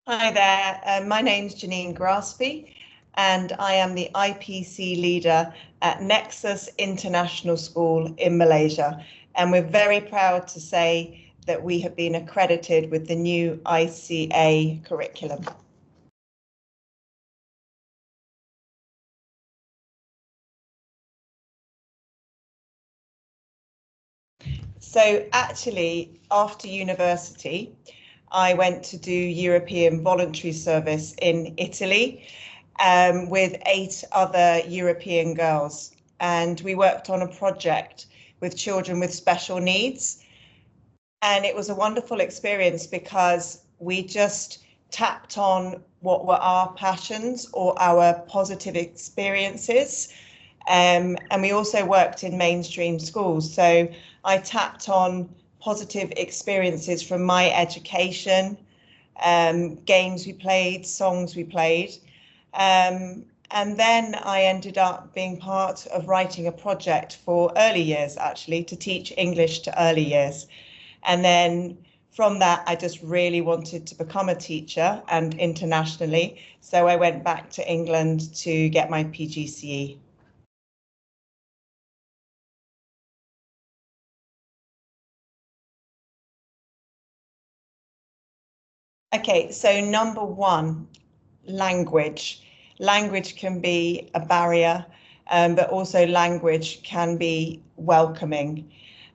Hi there, my name's Janine Grassby and I am the IPC leader at Nexus International School in Malaysia. And we're very proud to say that we have been accredited with the new ICA curriculum. So actually, after university, I went to do European voluntary service in Italy with 8 other European girls. And we worked on a project with children with special needs. And it was a wonderful experience because we just tapped on what were our passions or our positive experiences. And we also worked in mainstream schools. So I tapped on positive experiences from my education, games we played, songs we played. And then I ended up being part of writing a project for early years, actually, to teach English to early years. And then from that, I just really wanted to become a teacher and internationally. So I went back to England to get my PGCE. Okay, so number one, language. Language can be a barrier, but also language can be welcoming.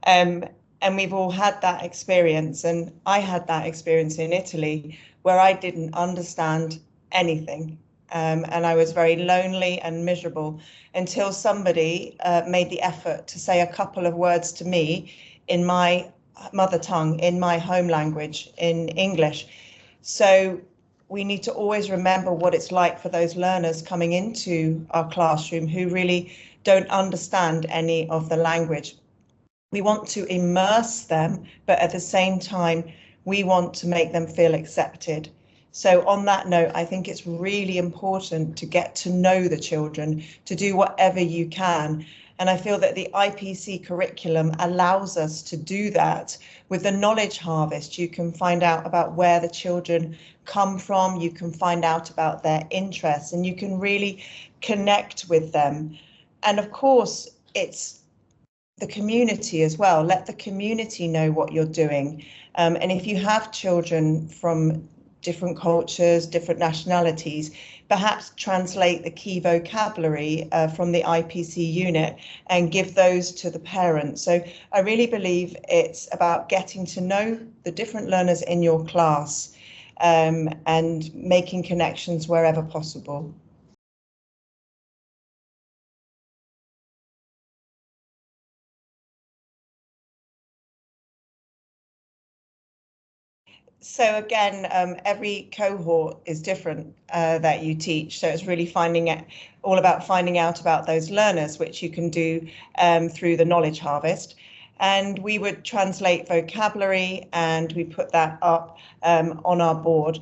And we've all had that experience, and I had that experience in Italy where I didn't understand anything. And I was very lonely and miserable until somebody made the effort to say a couple of words to me in my mother tongue, in my home language, in English. So we need to always remember what it's like for those learners coming into our classroom who really don't understand any of the language. We want to immerse them, but at the same time, we want to make them feel accepted. So on that note, I think it's really important to get to know the children, to do whatever you can. And I feel that the IPC curriculum allows us to do that. With the knowledge harvest, you can find out about where the children come from, you can find out about their interests, and you can really connect with them. And of course, it's the community as well. Let the community know what you're doing. And if you have children from different cultures, different nationalities, perhaps translate the key vocabulary from the IPC unit and give those to the parents. So I really believe it's about getting to know the different learners in your class and making connections wherever possible. So again, every cohort is different that you teach. So it's really all about finding out about those learners, which you can do through the knowledge harvest. And we would translate vocabulary and we put that up on our board.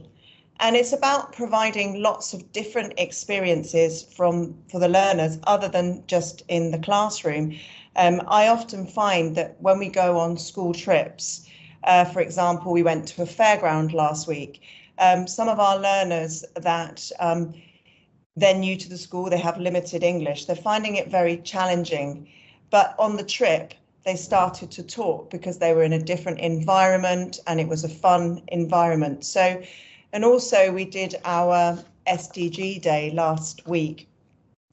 And it's about providing lots of different experiences for the learners other than just in the classroom. I often find that when we go on school trips, for example, we went to a fairground last week. Some of our learners that they're new to the school, they have limited English, they're finding it very challenging. But on the trip, they started to talk because they were in a different environment and it was a fun environment. So, and also we did our SDG day last week.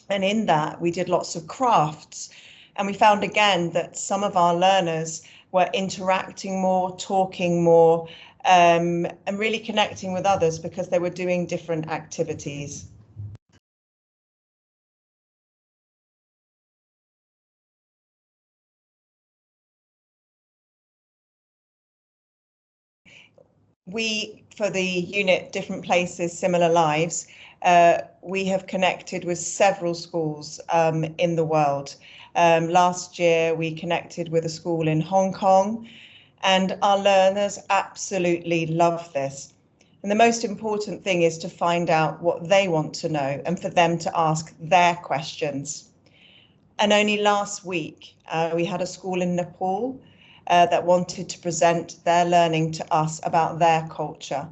And in that, we did lots of crafts. And we found again that some of our learners were interacting more, talking more, and really connecting with others because they were doing different activities. We, for the unit Different Places, Similar Lives, we have connected with several schools in the world. Last year, we connected with a school in Hong Kong, and our learners absolutely love this. And the most important thing is to find out what they want to know and for them to ask their questions. And only last week, we had a school in Nepal that wanted to present their learning to us about their culture.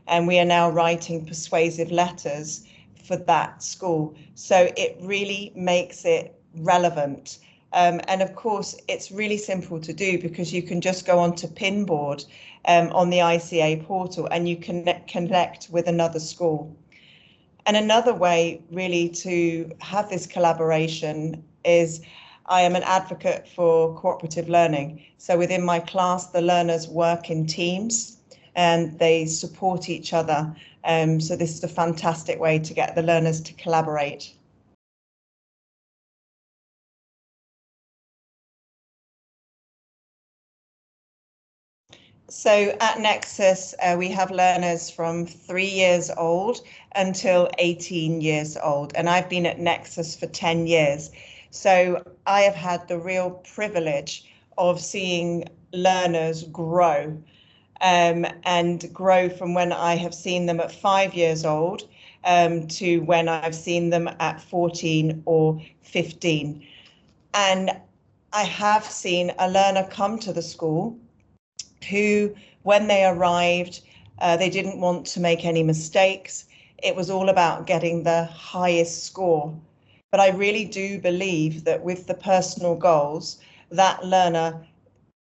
and we are now writing persuasive letters for that school. So it really makes it relevant. And of course, it's really simple to do because you can just go onto Pinboard on the ICA portal and you can connect with another school. And another way really to have this collaboration is I am an advocate for cooperative learning. So within my class, the learners work in teams and they support each other. So this is a fantastic way to get the learners to collaborate. So at Nexus, we have learners from 3 years old until 18 years old, and I've been at Nexus for 10 years. So I have had the real privilege of seeing learners grow and grow from when I have seen them at 5 years old to when I've seen them at 14 or 15. And I have seen a learner come to the school who, when they arrived, they didn't want to make any mistakes. It was all about getting the highest score. But I really do believe that with the personal goals, that learner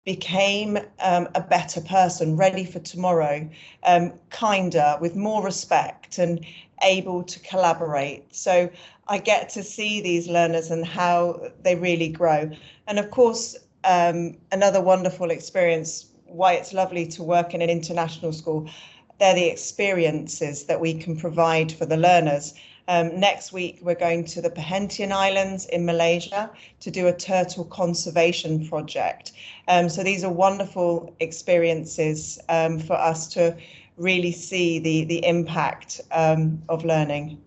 became a better person, ready for tomorrow, kinder, with more respect and able to collaborate. So I get to see these learners and how they really grow. And of course, another wonderful experience, why it's lovely to work in an international school, they're the experiences that we can provide for the learners. Next week, we're going to the Perhentian Islands in Malaysia to do a turtle conservation project. So these are wonderful experiences for us to really see the impact of learning.